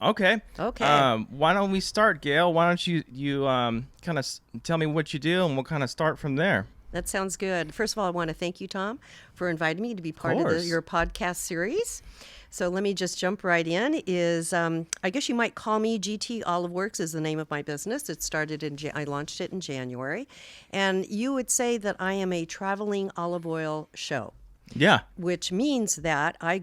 Okay. Okay. Why don't we start, Gail? Why don't you kind of tell me what you do, and we'll kind of start from there. That sounds good. First of all, I want to thank you, Tom, for inviting me to be Of part of course. your podcast series. So let me just jump right in. I guess you might call me GT Olive Works is the name of my business. It started I launched it in January, and you would say that I am a traveling olive oil show, Yeah. which means that I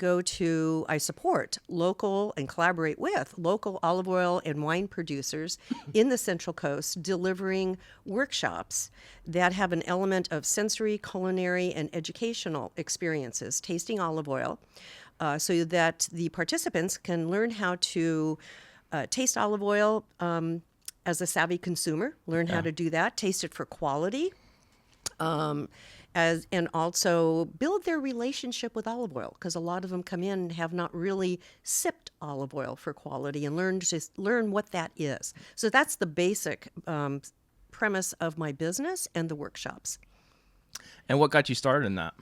support local and collaborate with local olive oil and wine producers in the Central Coast, delivering workshops that have an element of sensory, culinary, and educational experiences, tasting olive oil, so that the participants can learn how to taste olive oil as a savvy consumer, learn how to do that, taste it for quality, and also build their relationship with olive oil, because a lot of them come in and have not really sipped olive oil for quality and learn what that is. So that's the basic premise of my business and the workshops. And what got you started in that?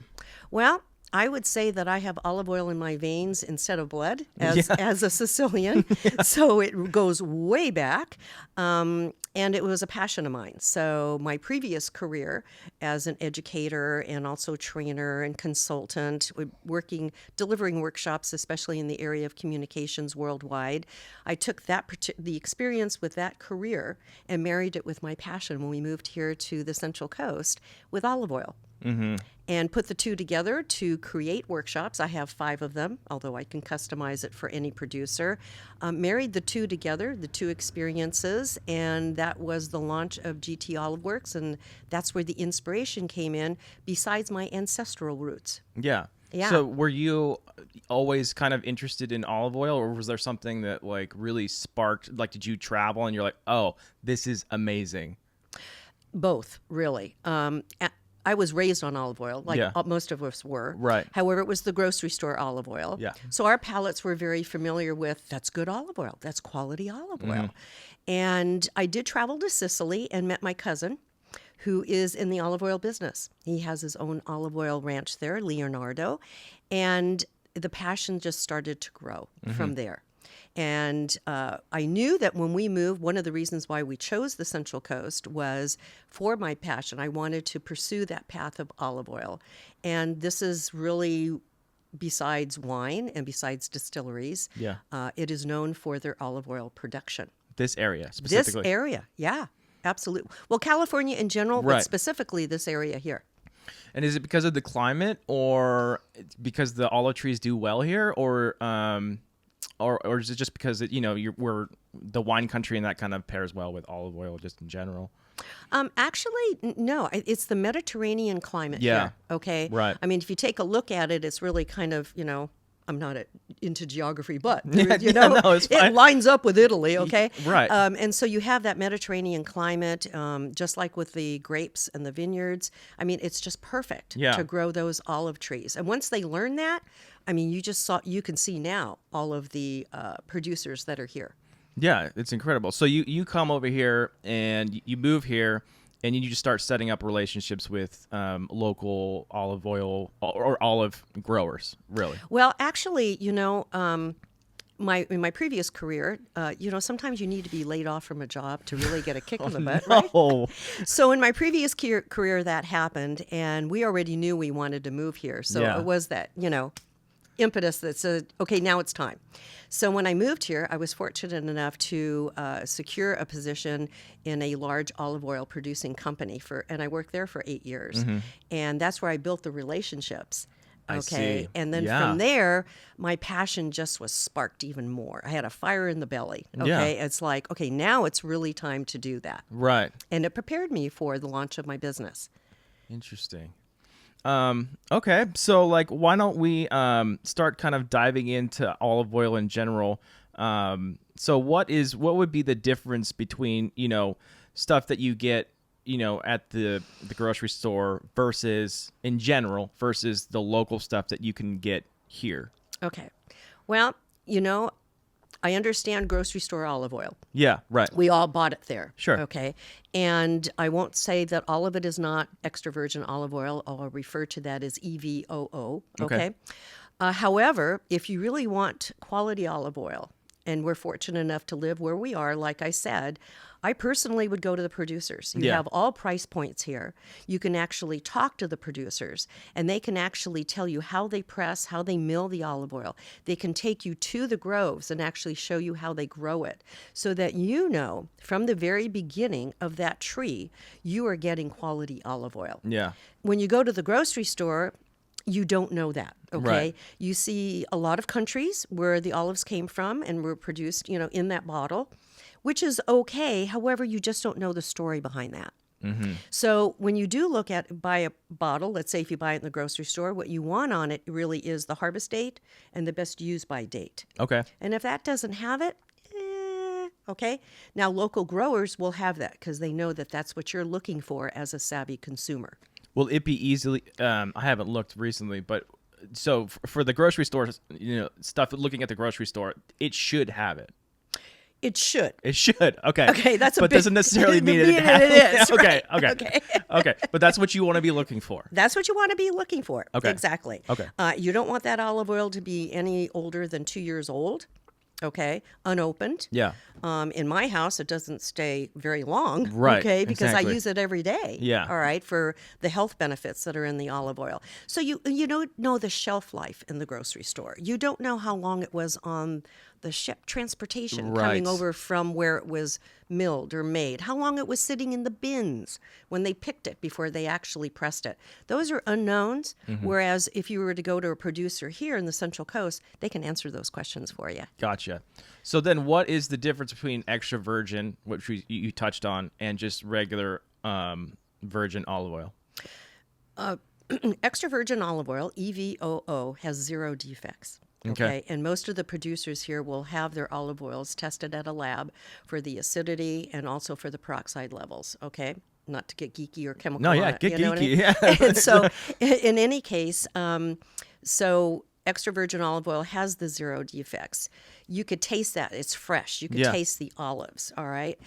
Well, I would say that I have olive oil in my veins instead of blood as a Sicilian. So it goes way back. And it was a passion of mine. So my previous career as an educator and also trainer and consultant, delivering workshops, especially in the area of communications worldwide, I took the experience with that career and married it with my passion when we moved here to the Central Coast with olive oil. Mm-hmm. And put the two together to create workshops. I have 5 of them, although I can customize it for any producer. Married the two together, the two experiences, and that was the launch of GT Olive Works, and that's where the inspiration came in, besides my ancestral roots. Yeah. Yeah. So were you always kind of interested in olive oil, or was there something that like really sparked, like did you travel and you're like, oh, this is amazing? Both, really. I was raised on olive oil, like Yeah. most of us were. Right. However, it was the grocery store olive oil. Yeah. So our palates were very familiar with, that's good olive oil. That's quality olive oil. And I did travel to Sicily and met my cousin, who is in the olive oil business. He has his own olive oil ranch there, Leonardo. And the passion just started to grow from there. And I knew that when we moved, one of the reasons why we chose the Central Coast was for my passion. I wanted to pursue that path of olive oil. And this is really, besides wine and besides distilleries, it is known for their olive oil production. This area specifically. This area, yeah, absolutely. Well, California in general, Right. but specifically this area here. And is it because of the climate, or because the olive trees do well here, or is it just because we're the wine country and that kind of pairs well with olive oil just in general? Actually, no. It's the Mediterranean climate Yeah. here. Okay. Right. I mean, if you take a look at it, it's really kind of, I'm not into geography, but No, it's fine. it lines up with Italy. Okay. Right. And so you have that Mediterranean climate, just like with the grapes and the vineyards. I mean, it's just perfect to grow those olive trees. And once they learn that, I mean, you can see now all of the producers that are here. Yeah, it's incredible. So you come over here and you move here, and you just start setting up relationships with local olive oil or olive growers, really. Well, actually, in my previous career, sometimes you need to be laid off from a job to really get a kick in the butt, right? Oh, So in my previous career, that happened, and we already knew we wanted to move here. So Yeah. it was that, impetus that said, okay, now it's time. So when I moved here, I was fortunate enough to secure a position in a large olive oil producing company and I worked there for 8 years. And that's where I built the relationships. I Okay. see. And then Yeah. from there, my passion just was sparked even more. I had a fire in the belly. Okay. It's like, okay, now it's really time to do that. right. And it prepared me for the launch of my business. Interesting. Okay, so why don't we start kind of diving into olive oil in general? So what would be the difference between stuff that you get at the grocery store versus in general versus the local stuff that you can get here? Okay. Well, I understand grocery store olive oil. Yeah, right. We all bought it there. Sure. Okay. And I won't say that all of it is not extra virgin olive oil. I'll refer to that as EVOO. Okay. Okay. However, if you really want quality olive oil, and we're fortunate enough to live where we are, like I said, I personally would go to the producers. You Yeah. have all price points here. You can actually talk to the producers, and they can actually tell you how they press, how they mill the olive oil. They can take you to the groves and actually show you how they grow it, so that you know from the very beginning of that tree, you are getting quality olive oil. Yeah. When you go to the grocery store, you don't know that, okay? Right. You see a lot of countries where the olives came from and were produced, in that bottle, which is okay. However, you just don't know the story behind that. Mm-hmm. So when you do buy a bottle, let's say if you buy it in the grocery store, what you want on it really is the harvest date and the best use by date. Okay. And if that doesn't have it, okay. Now, local growers will have that because they know that that's what you're looking for as a savvy consumer. Will it be easily? I haven't looked recently, but so for the grocery store, stuff. Looking at the grocery store, it should have it. It should. It should. Okay. Okay, that's a but big, doesn't necessarily mean it it is. Okay. Right. Okay. Okay. But that's what you want to be looking for. That's what you want to be looking for. Okay. Exactly. Okay. You don't want that olive oil to be any older than 2 years old. Okay, unopened. Yeah. In my house, it doesn't stay very long. Right, Okay, because exactly. I use it every day. Yeah. All right, for the health benefits that are in the olive oil. So you don't know the shelf life in the grocery store. You don't know how long it was on the ship transportation coming Right. over from where it was milled or made. How long it was sitting in the bins when they picked it before they actually pressed it. Those are unknowns. Mm-hmm. Whereas if you were to go to a producer here in the Central Coast, they can answer those questions for you. Gotcha. So then, what is the difference between extra virgin, which you touched on, and just regular virgin olive oil? Extra virgin olive oil, EVOO, has 0 defects. Okay. And most of the producers here will have their olive oils tested at a lab for the acidity and also for the peroxide levels. Okay. Not to get geeky or chemical. No, yeah, on it, get you know what I geeky. mean? Yeah. And so, in any case, so extra virgin olive oil has the 0 defects. You could taste that. It's fresh. You could Yeah. taste the olives. All right.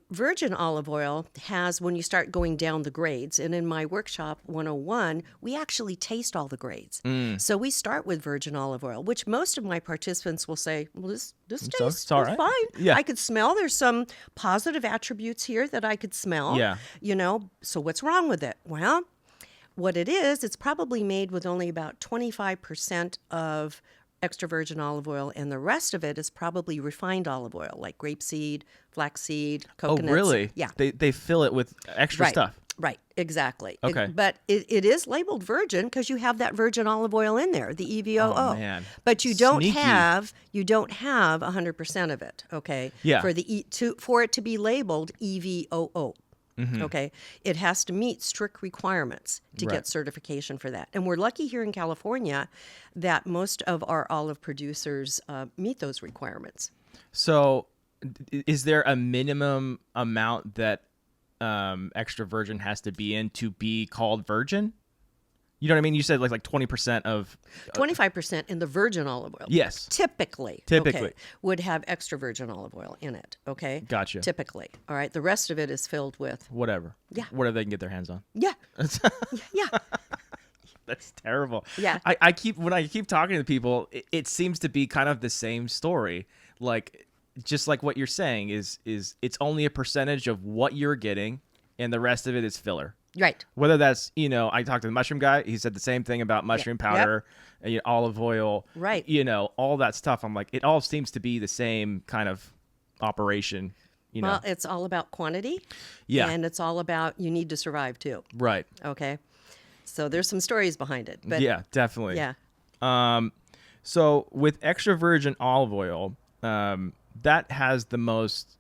Virgin olive oil has, when you start going down the grades, and in my workshop 101, we actually taste all the grades. So we start with virgin olive oil, which most of my participants will say, well, this tastes it's all right. fine. Yeah. I could smell there's some positive attributes here that I could smell. Yeah. So what's wrong with it? Well, what it is, it's probably made with only about 25% of extra virgin olive oil, and the rest of it is probably refined olive oil, like grapeseed, flaxseed, coconuts. Oh, really? Yeah. They fill it with extra Right. stuff. Right, exactly. Okay. But it is labeled virgin because you have that virgin olive oil in there, the EVOO. Oh, man. But you don't Sneaky. have 100% of it. Okay. Yeah. For it to be labeled EVOO. Okay. It has to meet strict requirements to Right. get certification for that. And we're lucky here in California that most of our olive producers meet those requirements. So, is there a minimum amount that extra virgin has to be in to be called virgin? You know what I mean? You said like 20% of 25% in the virgin olive oil. yes. Typically, Typically. would have extra virgin olive oil in it. Okay. Gotcha. Typically. All right. The rest of it is filled with. Whatever. Yeah. Whatever they can get their hands on. Yeah. Yeah. That's terrible. Yeah. I keep talking to people, it seems to be kind of the same story. Like just like what you're saying is it's only a percentage of what you're getting, and the rest of it is filler. Right. Whether that's, I talked to the mushroom guy. He said the same thing about mushroom powder, olive oil, Right. All that stuff. I'm like, it all seems to be the same kind of operation. Well, it's all about quantity. Yeah. And it's all about you need to survive too. Right. Okay. So there's some stories behind it. But Yeah, definitely. yeah. So with extra virgin olive oil, that has the most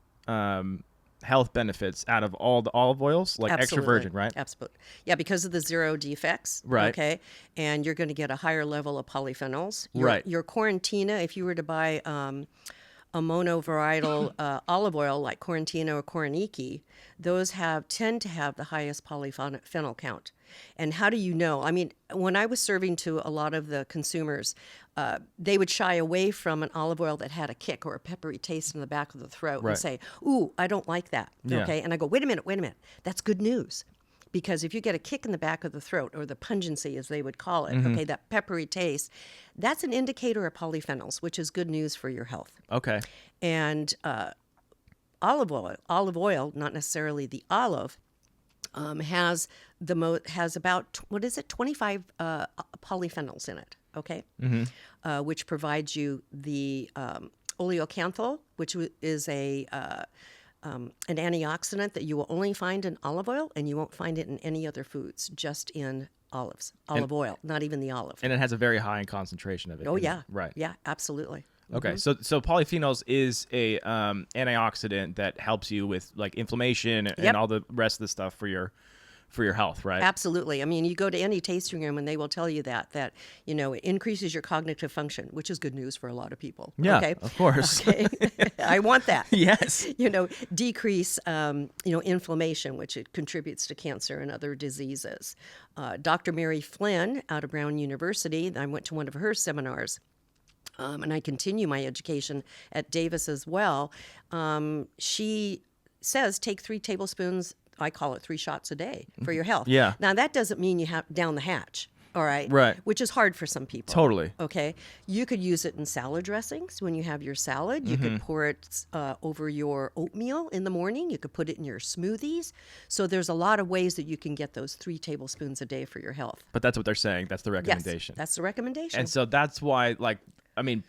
health benefits out of all the olive oils, like extra Absolutely. virgin, right? Absolutely. Yeah, because of the 0 defects. Right. Okay. And you're going to get a higher level of polyphenols. Right. Your Quarantina, if you were to buy a monovarietal olive oil like Quarantina or Koraniki, those tend to have the highest polyphenol count. And how do you know? I mean, when I was serving to a lot of the consumers, they would shy away from an olive oil that had a kick or a peppery taste in the back of the throat Right. and say, ooh, I don't like that. Yeah. Okay. And I go, wait a minute. That's good news. Because if you get a kick in the back of the throat, or the pungency as they would call it, okay, that peppery taste, that's an indicator of polyphenols, which is good news for your health. Okay. And olive oil, not necessarily the olive, has about 25 polyphenols in it. Okay, which provides you the oleocanthal, which is an antioxidant that you will only find in olive oil, and you won't find it in any other foods, just in olive oil, not even the olive. And it has a very high concentration of it. Oh, yeah. Right. Yeah, absolutely. Okay, so polyphenols is a antioxidant that helps you with like inflammation and all the rest of the stuff for your health, right? Absolutely. I mean, you go to any tasting room and they will tell you that it increases your cognitive function, which is good news for a lot of people. Yeah, okay? of course. Okay. I want that. Yes. Decrease, inflammation, which it contributes to cancer and other diseases. Dr. Mary Flynn out of Brown University, I went to one of her seminars. And I continue my education at Davis as well. She says take 3 tablespoons, I call it 3 shots a day for your health. Yeah. Now, that doesn't mean you have down the hatch, all right? Right. Which is hard for some people. Totally. Okay. You could use it in salad dressings when you have your salad. You could pour it over your oatmeal in the morning. You could put it in your smoothies. So there's a lot of ways that you can get those 3 tablespoons a day for your health. But that's what they're saying. That's the recommendation. Yes, that's the recommendation. And so that's why,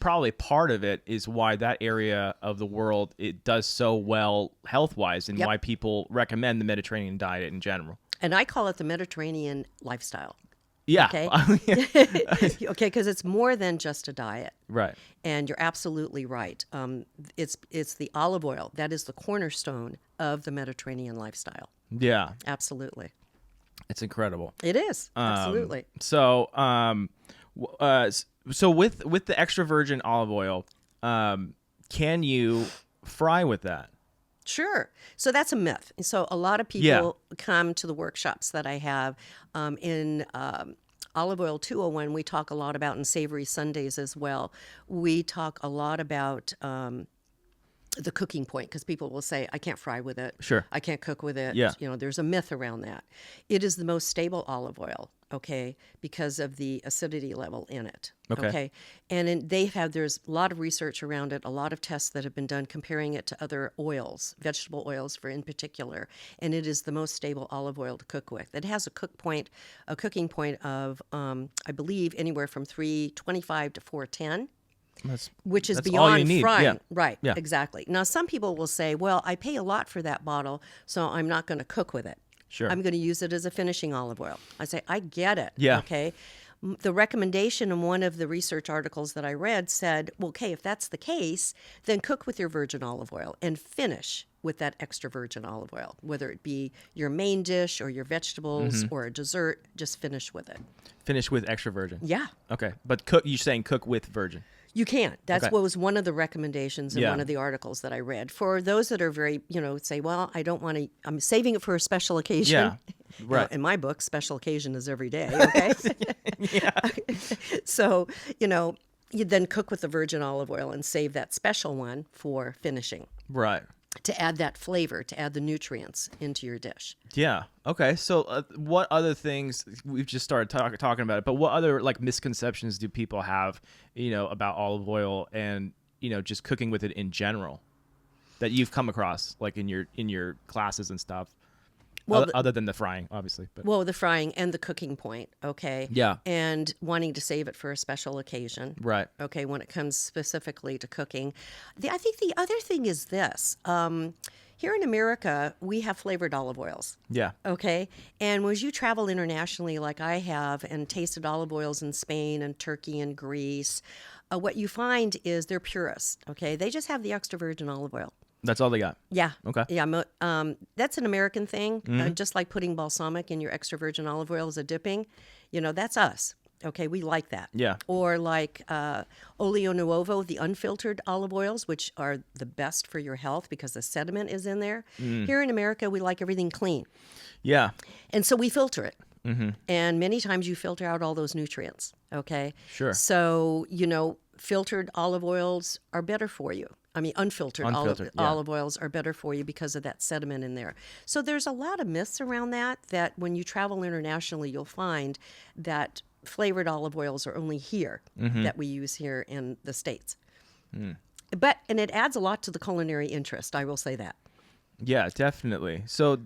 probably part of it is why that area of the world, it does so well health-wise, and why people recommend the Mediterranean diet in general. And I call it the Mediterranean lifestyle. Yeah. Okay. Okay, because it's more than just a diet. Right. And you're absolutely right. It's the olive oil that is the cornerstone of the Mediterranean lifestyle. Yeah. Absolutely. It's incredible. It is. Absolutely. So with the extra virgin olive oil, can you fry with that? Sure. So that's a myth. So a lot of people come to the workshops that I have in Olive Oil 201. We talk a lot about, in Savory Sundays as well, we talk a lot about the cooking point, because people will say, I can't fry with it. Sure. I can't cook with it. Yeah. There's a myth around that. It is the most stable olive oil, okay, because of the acidity level in it. Okay. And there's a lot of research around it, a lot of tests that have been done comparing it to other oils, vegetable oils in particular, and it is the most stable olive oil to cook with. It has a cooking point of, I believe, anywhere from 325 to 410. Which is that's all beyond you need. frying. Yeah. Right, Yeah. Exactly. Now, some people will say, well, I pay a lot for that bottle, so I'm not going to cook with it. Sure. I'm going to use it as a finishing olive oil. I say, I get it. Yeah. Okay. The recommendation in one of the research articles that I read said, well, okay, if that's the case, then cook with your virgin olive oil and finish with that extra virgin olive oil, whether it be your main dish or your vegetables or a dessert, just finish with it. Finish with extra virgin. Yeah. Okay. But you're saying cook with virgin. You can. That's Okay. what was one of the recommendations in one of the articles that I read. For those that are very, say, well, I don't want to, I'm saving it for a special occasion. Yeah. Right. Now, in my book, special occasion is every day, okay? Yeah. So, you then cook with the virgin olive oil and save that special one for finishing, Right. to add that flavor, to add the nutrients into your dish. Yeah. Okay. So, what other things, we've just started talking about it, but what other misconceptions do people have, about olive oil and just cooking with it in general, that you've come across in your classes and stuff? Well, other than the frying, obviously. But. Well, the frying and the cooking point, okay? Yeah. And wanting to save it for a special occasion. Right. Okay, when it comes specifically to cooking. I think the other thing is this. Here in America, we have flavored olive oils. Yeah. Okay. And as you travel internationally, like I have, and tasted olive oils in Spain and Turkey and Greece, what you find is they're purists. Okay. They just have the extra virgin olive oil. That's all they got. Yeah. Okay. Yeah. That's an American thing. Just like putting balsamic in your extra virgin olive oil as a dipping, that's us. Okay, we like that. Yeah. Or like olio nuovo, the unfiltered olive oils, which are the best for your health because the sediment is in there. Here in America, we like everything clean. Yeah. And so we filter it. And many times you filter out all those nutrients. Okay. Sure. So, filtered olive oils are better for you. unfiltered, Unfiltered, yeah. olive oils are better for you because of that sediment in there. So there's a lot of myths around that when you travel internationally, you'll find that flavored olive oils are only here, that we use here in the States. And it adds a lot to the culinary interest, I will say that. Yeah, definitely. So,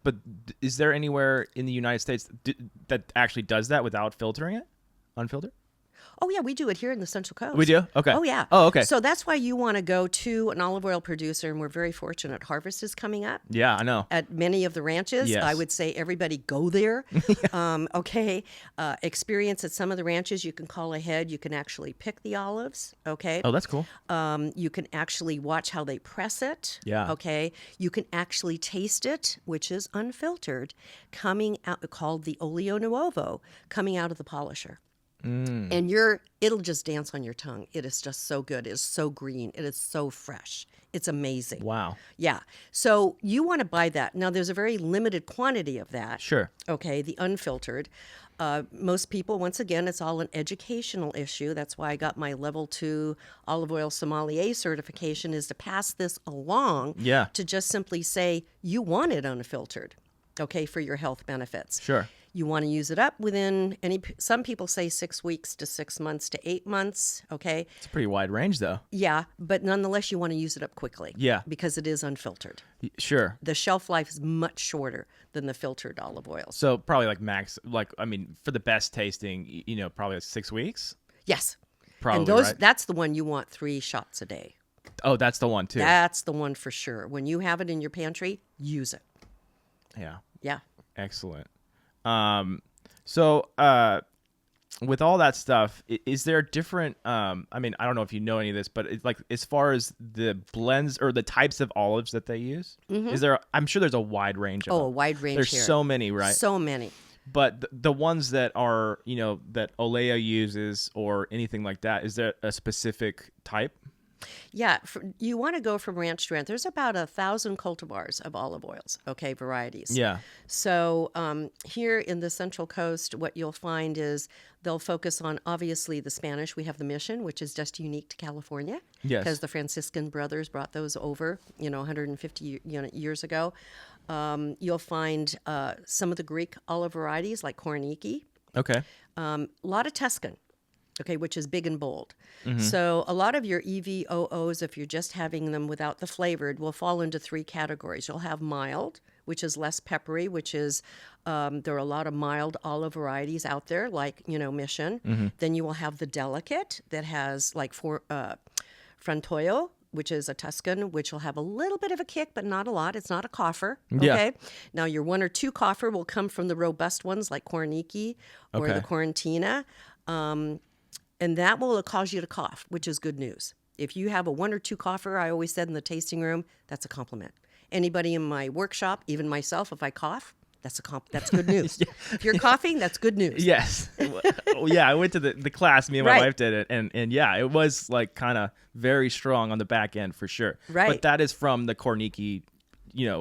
but is there anywhere in the United States that actually does that without filtering it? Unfiltered? Oh, yeah, we do it here in the Central Coast. We do? Okay. Oh, yeah. Oh, okay. So that's why you want to go to an olive oil producer, and we're very fortunate. Harvest is coming up. Yeah, I know. At many of the ranches. Yes. I would say everybody go there. Experience at some of the ranches. You can call ahead. You can actually pick the olives. Okay. Oh, that's cool. You can actually watch how they press it. Yeah. Okay. You can actually taste it, which is unfiltered, coming out, called the olio nuovo, coming out of the polisher. And it'll just dance on your tongue. It is just so good. It is so green. It is so fresh. It's amazing. Wow. Yeah. So you want to buy that. Now, there's a very limited quantity of that. Sure. Okay, the unfiltered. Most people, once again, it's all an educational issue. That's why I got my level 2 Olive Oil Sommelier certification, is to pass this along. Yeah. To just simply say, you want it unfiltered, okay, for your health benefits. Sure. You want to use it up within some people say 6 weeks to 6 months to 8 months, okay? It's a pretty wide range, though. Yeah, but nonetheless, you want to use it up quickly. Yeah. Because it is unfiltered. Sure. The shelf life is much shorter than the filtered olive oils. So probably like max, for the best tasting, probably like 6 weeks? Yes. Probably, and right? That's the one you want 3 shots a day. Oh, that's the one, too. That's the one for sure. When you have it in your pantry, use it. Yeah. Yeah. Excellent. So with all that stuff, is there different, I don't know if you know any of this, but it's like, as far as the blends or the types of olives that they use, is there, I'm sure there's a wide range of Oh, them. a wide range There's here. so many, right? So many. But the ones that are, that Olea uses or anything like that, is there a specific type? Yeah, you want to go from ranch to ranch. There's about 1,000 cultivars of olive oils, okay, varieties. Yeah. So here in the Central Coast, what you'll find is they'll focus on, obviously, the Spanish. We have the Mission, which is just unique to California. Yes. Because the Franciscan brothers brought those over, 150 years ago. You'll find some of the Greek olive varieties like Korniki. Okay. A lot of Tuscan. Okay, which is big and bold. So a lot of your EVOOs, if you're just having them without the flavored, will fall into 3 categories. You'll have mild, which is less peppery, which is, there are a lot of mild olive varieties out there, like, Mission. Then you will have the delicate that has like Frantoio, which is a Tuscan, which will have a little bit of a kick, but not a lot. It's not a cougher. Okay. Yeah. Now, your 1 or 2 cougher will come from the robust ones like Korniki or the Quarantina. And that will cause you to cough, which is good news. If you have a 1 or 2 cougher, I always said in the tasting room, that's a compliment. Anybody in my workshop, even myself, if I cough, that's good news. Yeah. If you're coughing, that's good news. Yes. Yeah, I went to the class, me and my wife did it, and yeah, it was like kind of very strong on the back end for sure. Right. But that is from the Korniki,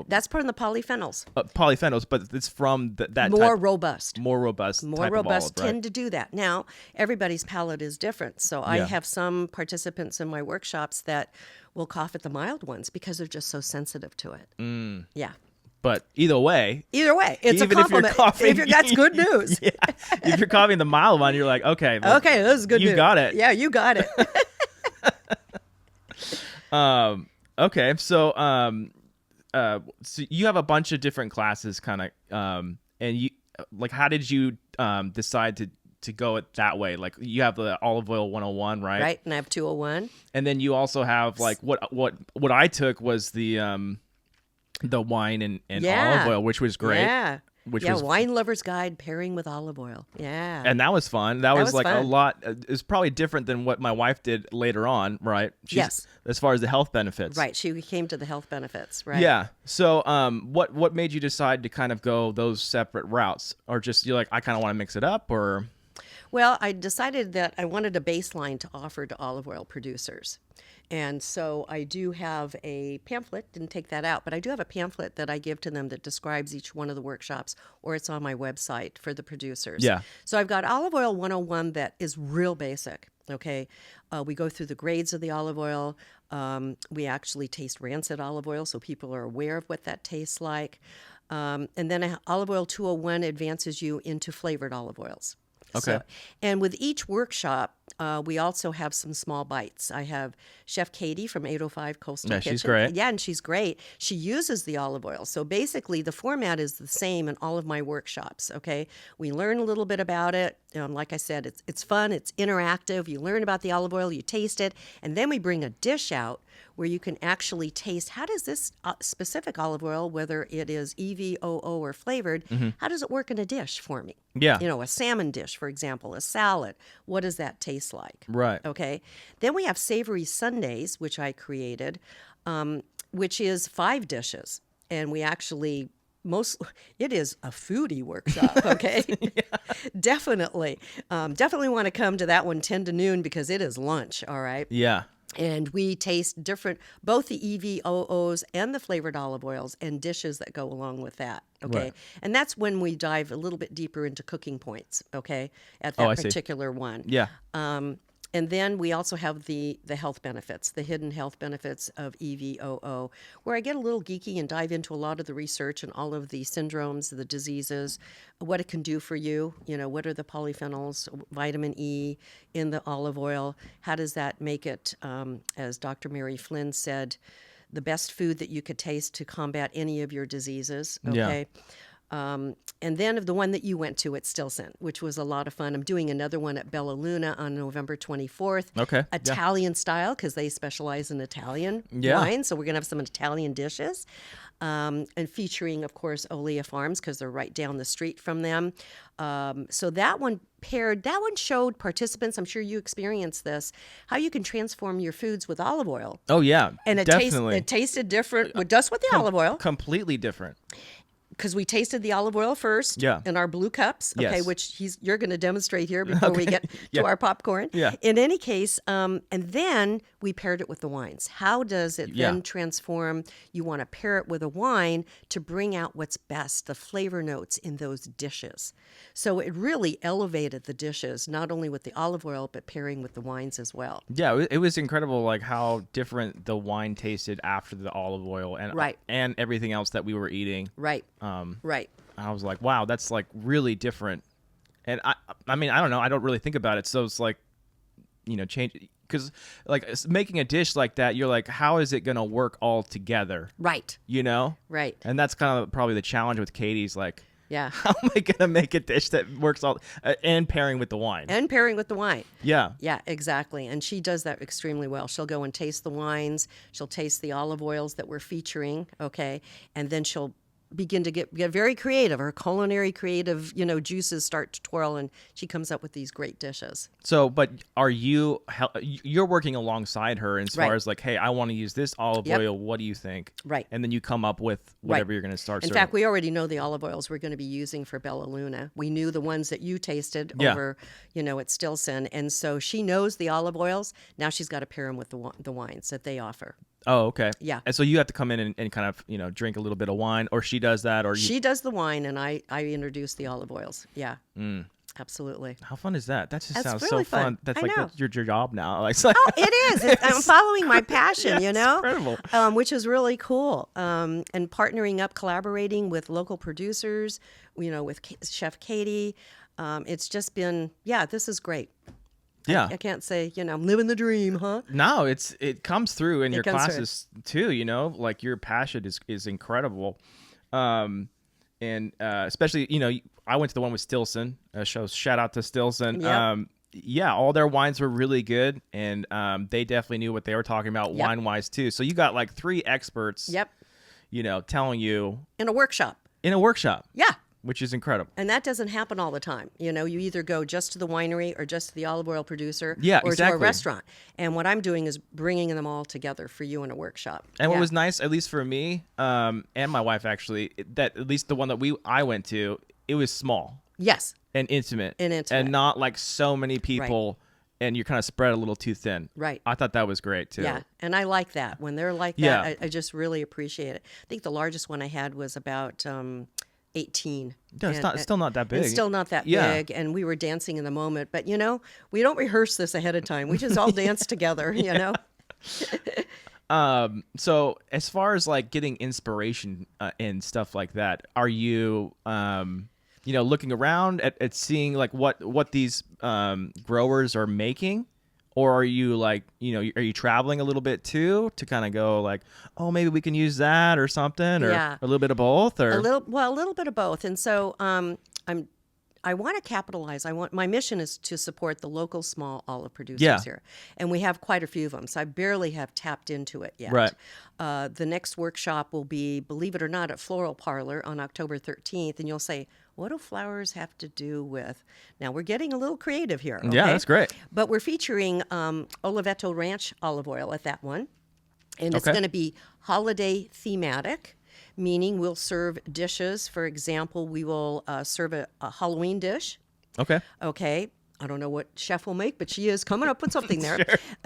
That's part of the polyphenols. Polyphenols, but it's from that More type, robust. more robust More type robust of olive, tend to do that. Now, everybody's palate is different. So I have some participants in my workshops that will cough at the mild ones because they're just so sensitive to it. Yeah. But either way, it's even a compliment. if you're coughing, That's good news. Yeah, if you're coughing the mild one, you're like, okay, Okay, this is good news. You got it. Yeah, you got it. Okay, so so you have a bunch of different classes, kind of, and you how did you decide to go it that way? Like, you have the Olive Oil 101, right? Right, and I have 201. And then you also have like what I took was the wine and olive oil, which was great. Yeah. Which was Wine Lover's Guide pairing with olive oil. Yeah. And that was fun. That was like fun. a lot. It's probably different than what my wife did later on, right? Yes. As far as the health benefits. Right. She came to the health benefits, right? Yeah. So what made you decide to kind of go those separate routes? Or just you're like, I kind of want to mix it up, or? Well, I decided that I wanted a baseline to offer to olive oil producers. And so I do have a pamphlet, didn't take that out, but I do have a pamphlet that I give to them that describes each one of the workshops, or it's on my website for the producers. Yeah. So I've got Olive Oil 101 that is real basic, okay? We go through the grades of the olive oil. We actually taste rancid olive oil, so people are aware of what that tastes like. And then Olive Oil 201 advances you into flavored olive oils. Okay. So, and with each workshop, we also have some small bites. I have Chef Katie from 805 Coastal Kitchen. She's great. Yeah, and she's great. She uses the olive oil. So basically, the format is the same in all of my workshops, okay? We learn a little bit about it. Like I said, it's fun. It's interactive. You learn about the olive oil. You taste it. And then we bring a dish out where you can actually taste how does this specific olive oil, whether it is EVOO or flavored, how does it work in a dish for me? Yeah. A salmon dish, for example, a salad. What does that taste like? Right. Okay. Then we have Savory Sundays, which I created, which is 5 dishes. And we actually it is a foodie workshop, okay? Definitely. Definitely want to come to that one 10 to noon because it is lunch, all right? Yeah. And we taste both the EVOOs and the flavored olive oils and dishes that go along with that. Okay. Right. And that's when we dive a little bit deeper into cooking points. Okay. At that particular one. Yeah. And then we also have the health benefits, the hidden health benefits of EVOO, where I get a little geeky and dive into a lot of the research and all of the syndromes, the diseases, what it can do for you. What are the polyphenols, vitamin E in the olive oil? How does that make it, as Dr. Mary Flynn said, the best food that you could taste to combat any of your diseases? Okay. Yeah. And then the one that you went to at Stilson, which was a lot of fun. I'm doing another one at Bella Luna on November 24th. Okay. Italian style, because they specialize in Italian wine. So we're going to have some Italian dishes. And featuring, of course, Olia Farms, because they're right down the street from them. So that one showed participants, I'm sure you experienced this, how you can transform your foods with olive oil. Oh, yeah. And definitely. It tasted different just with the olive oil. Completely different. Because we tasted the olive oil first in our blue cups, okay, Yes. which you're going to demonstrate here before we get to our popcorn. Yeah. In any case, and then we paired it with the wines. How does it then transform? You want to pair it with a wine to bring out what's best, the flavor notes in those dishes. So it really elevated the dishes, not only with the olive oil, but pairing with the wines as well. Yeah, it was incredible, like how different the wine tasted after the olive oil and everything else that we were eating. Right. Right. I was like, wow, that's like really different. And I mean, I don't know. I don't really think about it. So it's like, change, because like making a dish like that, you're like, how is it going to work all together? Right. Right. And that's kind of probably the challenge with Katie's like, yeah. how am I going to make a dish that works all and pairing with the wine? Yeah. Yeah, exactly. And she does that extremely well. She'll go and taste the wines. She'll taste the olive oils that we're featuring. Okay. And then she'll begin to get very creative. Her culinary creative, juices start to twirl, and she comes up with these great dishes. So, but you're working alongside her as far as like, hey, I want to use this olive oil. What do you think? Right. And then you come up with whatever you're going to start In serving. fact, we already know the olive oils we're going to be using for Bella Luna. We knew the ones that you tasted over, at Stilson. And so she knows the olive oils. Now she's got to pair them with the wines that they offer. Oh, okay. Yeah. And so you have to come in and kind of, drink a little bit of wine, or she does that, or she does the wine, and I introduce the olive oils. Yeah. Absolutely. How fun is that? That just That's sounds really so fun. fun. That's I like know. your job now. Like, Oh, it is. I'm following my passion, It's incredible. which is really cool. And partnering up, collaborating with local producers, with Chef Katie. It's just been, this is great. Yeah. I can't say, I'm living the dream, huh? No, it comes through in your comes through. classes too, like your passion is incredible. And especially, I went to the one with Stilson, shout out to Stilson. Yep. All their wines were really good, and they definitely knew what they were talking about wine-wise too. So you got like 3 experts, telling you In a workshop. Yeah. Which is incredible. And that doesn't happen all the time. You either go just to the winery or just to the olive oil producer or to a restaurant. And what I'm doing is bringing them all together for you in a workshop. And what was nice, at least for me and my wife actually, that at least the one that I went to, it was small. Yes. And intimate. And not like so many people and you're kind of spread a little too thin. Right. I thought that was great too. Yeah. And I like that. When they're like that, I just really appreciate it. I think the largest one I had was about 18. Yeah, it's still not that big. It's still not that big, and we were dancing in the moment. But, we don't rehearse this ahead of time. We just all dance together, So as far as like getting inspiration and stuff like that, are you looking around at seeing like what these growers are making? Or are you like, are you traveling a little bit too to kind of go like, oh, maybe we can use that or something, or Yeah. a little bit of both, or A little bit of both. And so I want to capitalize. My mission is to support the local small olive producers Yeah. here, and we have quite a few of them. So I barely have tapped into it yet. Right. The next workshop will be, believe it or not, at Floral Parlor on October 13th, and you'll say, "What do flowers have to do with?" Now we're getting a little creative here. Okay? Yeah, that's great. But we're featuring Oliveto Ranch olive oil at that one, and it's Okay. going to be holiday thematic. Meaning we'll serve dishes. For example, we will serve a Halloween dish. Okay. Okay. I don't know what chef will make, but she is coming up with something there.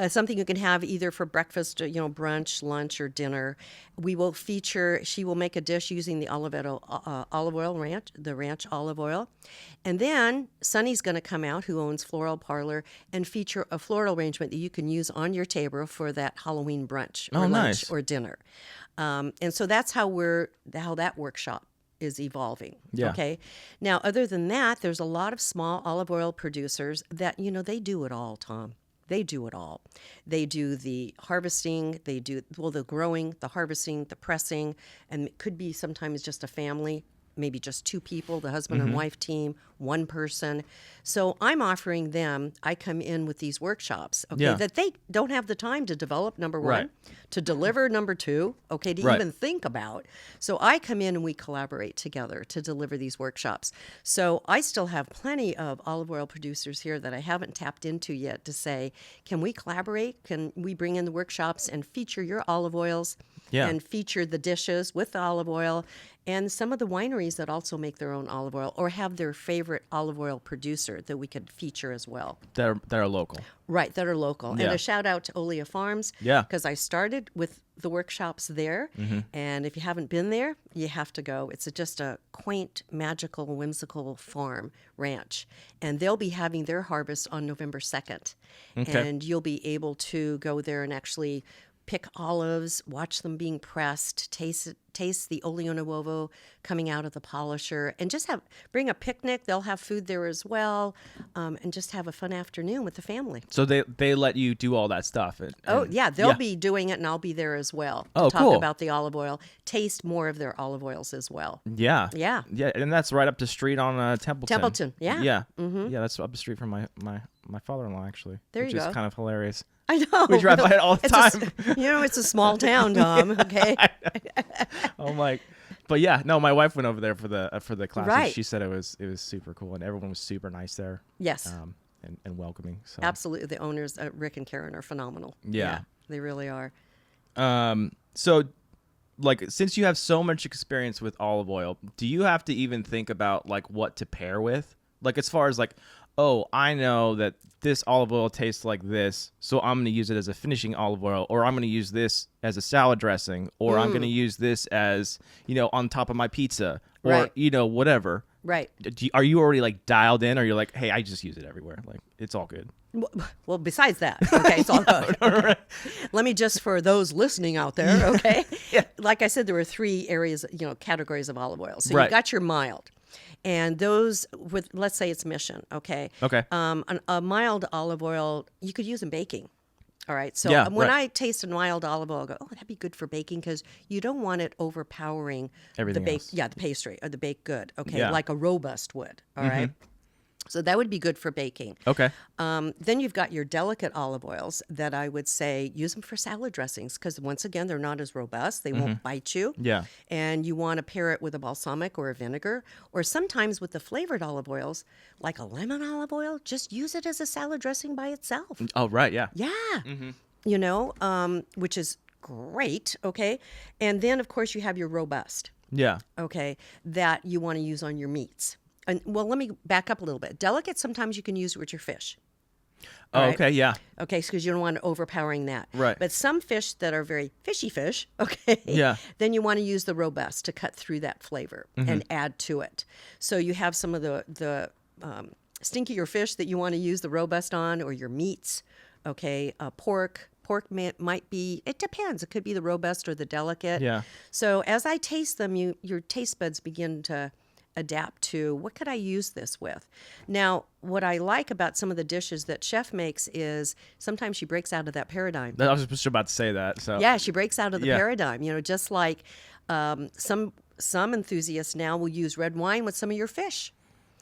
Something you can have either for breakfast, brunch, lunch, or dinner. She will make a dish using the olive oil ranch, the ranch olive oil. And then Sunny's going to come out, who owns Floral Parlor, and feature a floral arrangement that you can use on your table for that Halloween brunch or lunch nice. or dinner. And so that's how that workshop is evolving. Yeah. Okay. Now, other than that, there's a lot of small olive oil producers that, they do it all, Tom. They do it all. They do the harvesting, they do, the growing, the harvesting, the pressing, and it could be sometimes just a family, maybe just two people, the husband and wife team, one person. So I'm offering them, I come in with these workshops, okay, Yeah. that they don't have the time to develop, number one, Right. to deliver, number two, okay, to Right. even think about. So I come in and we collaborate together to deliver these workshops. So I still have plenty of olive oil producers here that I haven't tapped into yet to say, can we collaborate? Can we bring in the workshops and feature your olive oils Yeah. and feature the dishes with the olive oil? And some of the wineries that also make their own olive oil or have their favorite olive oil producer that we could feature as well. that are local. Right, that are local. Yeah. And a shout out to Olia Farms. Yeah. Because I started with the workshops there. And if you haven't been there, you have to go. It's just a quaint, magical, whimsical farm ranch. And they'll be having their harvest on November 2nd. Okay. And you'll be able to go there and actually pick olives, watch them being pressed, taste the olio nuovo coming out of the polisher, and just bring a picnic. They'll have food there as well, and just have a fun afternoon with the family. So they let you do all that stuff. They'll be doing it, and I'll be there as well to talk cool. about the olive oil, taste more of their olive oils as well. Yeah. Yeah. Yeah, and that's right up the street on Templeton. Templeton, yeah. Yeah. Yeah, that's up the street from my father-in-law actually. There which you is go. kind of hilarious. I know. We drive by it all the time. It's a small town, Tom. Okay. I'm like, but yeah, no, my wife went over there for the class. Right. And she said it was super cool, and everyone was super nice there. Yes. And welcoming. So Absolutely. The owners, Rick and Karen, are phenomenal. Yeah. They really are. So like, since you have so much experience with olive oil, do you have to even think about like what to pair with? Like, as far as like, oh, I know that this olive oil tastes like this, so I'm going to use it as a finishing olive oil, or I'm going to use this as a salad dressing, or I'm going to use this as, on top of my pizza, or, Right. Whatever. Right. Are you already like dialed in, or you're like, hey, I just use it everywhere? Like, it's all good. Well, besides that, okay, it's all good. Okay. Let me just, for those listening out there, okay? Like I said, there were three areas, categories of olive oil. So Right. you've got your mild. And those with, let's say it's Mission, okay? Okay. A mild olive oil, you could use in baking. All right. So Yeah, when right. I taste a mild olive oil, I go, oh, that'd be good for baking because you don't want it overpowering Everything the else. the pastry or the baked good. Okay. Yeah. Like a robust would. All right. So that would be good for baking. Okay. Then you've got your delicate olive oils that I would say use them for salad dressings because once again, they're not as robust. They won't bite you. Yeah. And you want to pair it with a balsamic or a vinegar, or sometimes with the flavored olive oils, like a lemon olive oil, just use it as a salad dressing by itself. Oh, right. Yeah. Yeah. Which is great. Okay. And then, of course, you have your robust, Yeah. okay, that you want to use on your meats. And well, let me back up a little bit. Delicate, sometimes you can use with your fish. Oh, Right. okay. Yeah. Okay, because you don't want overpowering that. Right. But some fish that are very fishy fish, okay, Yeah. then you want to use the robust to cut through that flavor and add to it. So you have some of the stinkier fish that you want to use the robust on, or your meats, okay, pork, Pork might be, it depends. It could be the robust or the delicate. Yeah. So as I taste them, your taste buds begin to adapt to what could I use this with. Now, what I like about some of the dishes that Chef makes is sometimes she breaks out of that paradigm. I was just about to say that. So Yeah, she breaks out of the Yeah. paradigm. Just like some enthusiasts now will use red wine with some of your fish,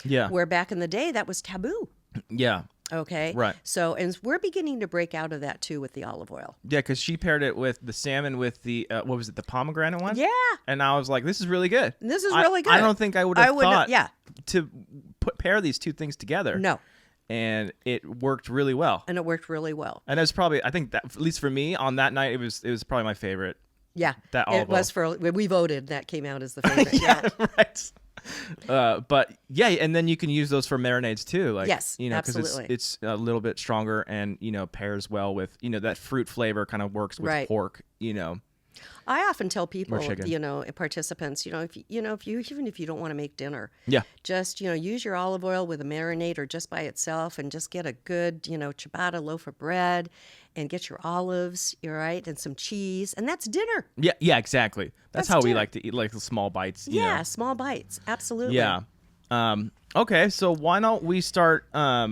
yeah, where back in the day that was taboo. yeah, Okay. Right. So, and we're beginning to break out of that too with the olive oil. yeah. Because she paired it with the salmon with the what was it, the pomegranate one? Yeah. And I was like, this is really good. This is really good. I don't think I would have thought Yeah. to pair these two things together. No. And it worked really well. And it worked really well. And it was probably, I think that at least for me on that night, it was probably my favorite. Yeah. That it olive oil. was we voted. That came out as the favorite. yeah. Right. But yeah, and then you can use those for marinades too. Like, Yes, because absolutely. it's a little bit stronger and pairs well with that fruit flavor kind of works with Right. pork. I often tell people, chicken. participants, if you even if you don't want to make dinner, Yeah. just use your olive oil with a marinade or just by itself, and just get a good ciabatta loaf of bread, and get your olives, right, and some cheese, and that's dinner. Yeah, exactly. That's how we dinner. like to eat, like the small bites. Yeah, small bites, absolutely. Yeah. Okay, so why don't we start? Why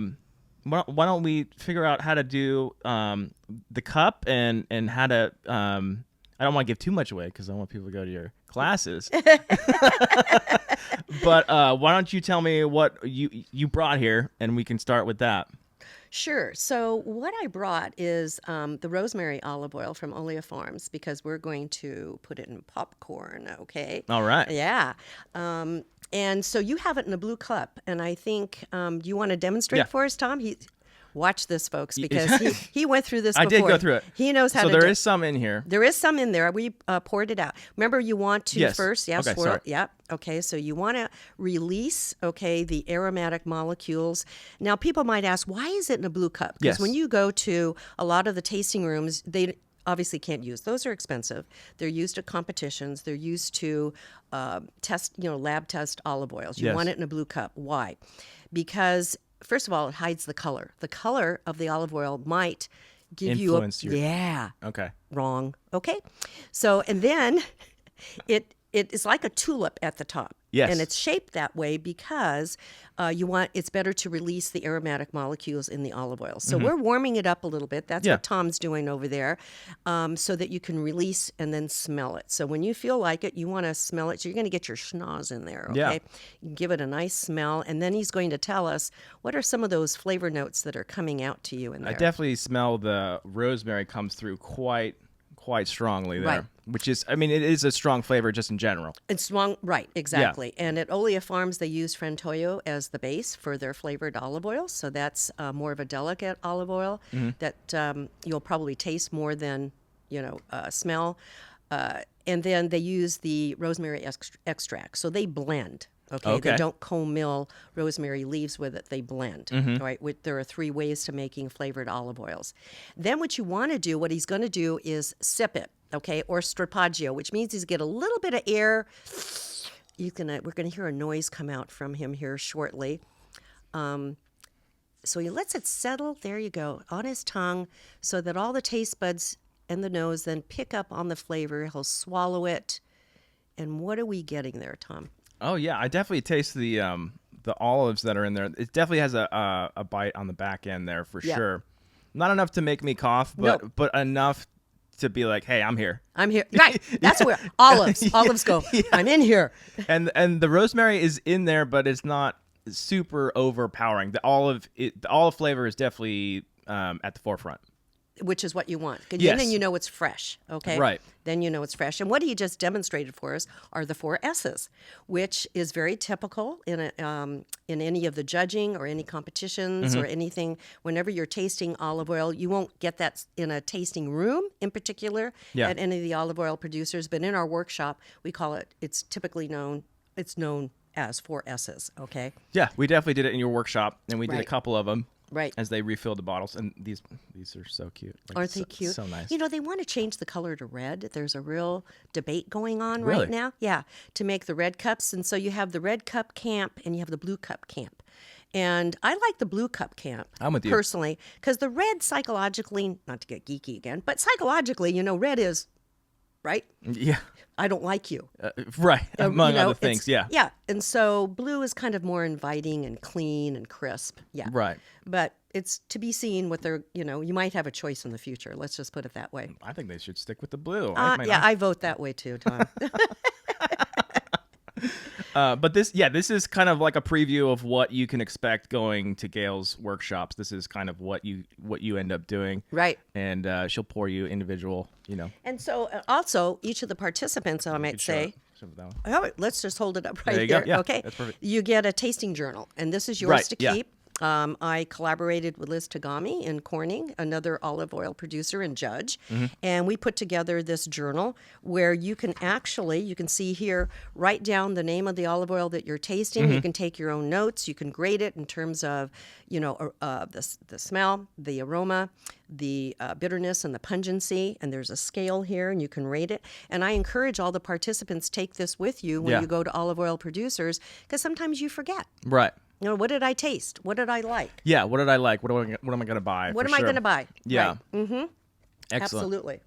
don't we figure out how to do the cup and how to? I don't want to give too much away because I want people to go to your classes. But why don't you tell me what you brought here, and we can start with that. Sure. So what I brought is the rosemary olive oil from Olive Farms, because we're going to put it in popcorn. Okay. All right. Yeah. And so you have it in a blue cup, and I think you want to demonstrate Yeah. for us, Tom. Watch this, folks, because he went through this I before. did go through it. He knows how So to there do is some in here. There is some in there. We poured it out. Remember, you want to Yes. first, Okay, swirl. sorry. Yeah. Okay. So you want to release, the aromatic molecules. Now, people might ask, why is it in a blue cup? Because Yes. when you go to a lot of the tasting rooms, they obviously can't use. Those are expensive. They're used at competitions. They're used to test, lab test olive oils. You Yes. want it in a blue cup. Why? Because first of all, it hides the color. The color of the olive oil might give Influence you your- yeah, Okay. wrong. Okay. So, and then it is like a tulip at the top. Yes. And it's shaped that way because it's better to release the aromatic molecules in the olive oil. So we're warming it up a little bit. That's Yeah. what Tom's doing over there, so that you can release and then smell it. So when you feel like it, you want to smell it. So you're going to get your schnoz in there, okay? Yeah. You give it a nice smell, and then he's going to tell us what are some of those flavor notes that are coming out to you in there. I definitely smell the rosemary comes through quite strongly there, Right. which is, I mean, it is a strong flavor just in general. It's strong, right, exactly. And at Olive Farms, they use Frantoio as the base for their flavored olive oil. So that's more of a delicate olive oil that you'll probably taste more than, smell. And then they use the rosemary extract. So they blend. Okay. They Okay. don't co-mill rosemary leaves with it. They blend. Right. There are 3 ways to making flavored olive oils. Then what you want to do, what he's going to do is sip it. Okay. Or strapaggio, which means he's get a little bit of air. We're going to hear a noise come out from him here shortly. So he lets it settle. There you go, on his tongue, so that all the taste buds and the nose then pick up on the flavor. He'll swallow it. And what are we getting there, Tom? Oh yeah, I definitely taste the olives that are in there. It definitely has a bite on the back end there for Yeah. sure. Not enough to make me cough, but No. but enough to be like, hey, I'm here. I'm here. Right. That's where olives go. I'm in here. And the rosemary is in there, but it's not super overpowering. The olive flavor is definitely at the forefront. Which is what you want. 'Cause Yes. then you know it's fresh, okay? Right. Then you know it's fresh. And what he just demonstrated for us are the 4 S's, which is very typical in any of the judging or any competitions or anything. Whenever you're tasting olive oil, you won't get that in a tasting room in particular Yeah. at any of the olive oil producers. But in our workshop, we call it, it's known as 4 S's, okay? Yeah, we definitely did it in your workshop, and we did a Right. couple of them. Right. As they refilled the bottles, and these are so cute. Like, Aren't they cute? So nice. They want to change the color to red. There's a real debate going on Really? right now. Yeah, to make the red cups. And so you have the red cup camp and you have the blue cup camp. And I like the blue cup camp. I'm with you. Personally, because the red psychologically, not to get geeky again, but psychologically, red is, right? Yeah. I don't like you. Right. Among other things. it's- Yeah. Yeah. And so blue is kind of more inviting and clean and crisp. Yeah. Right. But it's to be seen what they're, you might have a choice in the future. Let's just put it that way. I think they should stick with the blue. I vote that way too, Tom. But this is kind of like a preview of what you can expect going to Gail's workshops. This is kind of what you end up doing. Right. And she'll pour you individual, And so also each of the participants, I might say, Show that one. oh, let's just hold it up right There you go. there. Yeah, Okay. that's perfect. You get a tasting journal, and this is yours Right, to yeah. keep. I collaborated with Liz Tagami in Corning, another olive oil producer and judge, Mm-hmm. and we put together this journal where you can see here, write down the name of the olive oil that you're tasting. Mm-hmm. You can take your own notes. You can grade it in terms of, the smell, the aroma, the bitterness, and the pungency. And there's a scale here, and you can rate it. And I encourage all the participants take this with you when Yeah. you go to olive oil producers, because sometimes you forget. Right. What did I taste? What did I like? Yeah. What did I like? What am I going to buy? What for am I sure. going to buy? Yeah. Right. Mm-hmm. Excellent. Absolutely.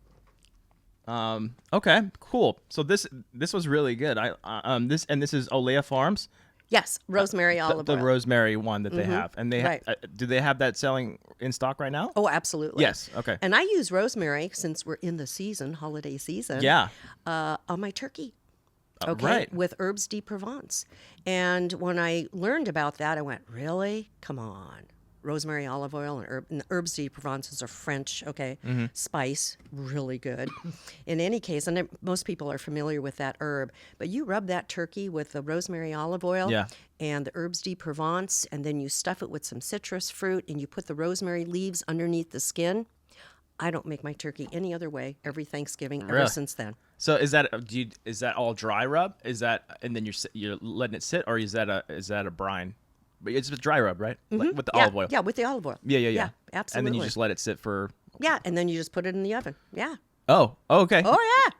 Okay. Cool. So this was really good. This is Olea Farms. Yes, rosemary olive The oil. rosemary one that they have, and they Right. do they have that selling in stock right now? Oh, absolutely. Yes. Okay. And I use rosemary since we're in the season, holiday season. Yeah. On my turkey. Okay, Right. with herbes de Provence. And when I learned about that, I went, really? Come on. Rosemary, olive oil, and the herbes de Provence is a French, spice, really good. In any case, and most people are familiar with that herb, but you rub that turkey with the rosemary, olive oil, Yeah. and the herbes de Provence, and then you stuff it with some citrus fruit, and you put the rosemary leaves underneath the skin. I don't make my turkey any other way every Thanksgiving ever Really? since then. So is that is that all dry rub? Is that and then you're letting it sit, or is that a brine? But it's a dry rub, right? Like with the olive oil. Yeah, with the olive oil. Yeah. Yeah, And absolutely. then you just let it sit for. Yeah, and then you just put it in the oven. Yeah. Oh. Okay. Oh,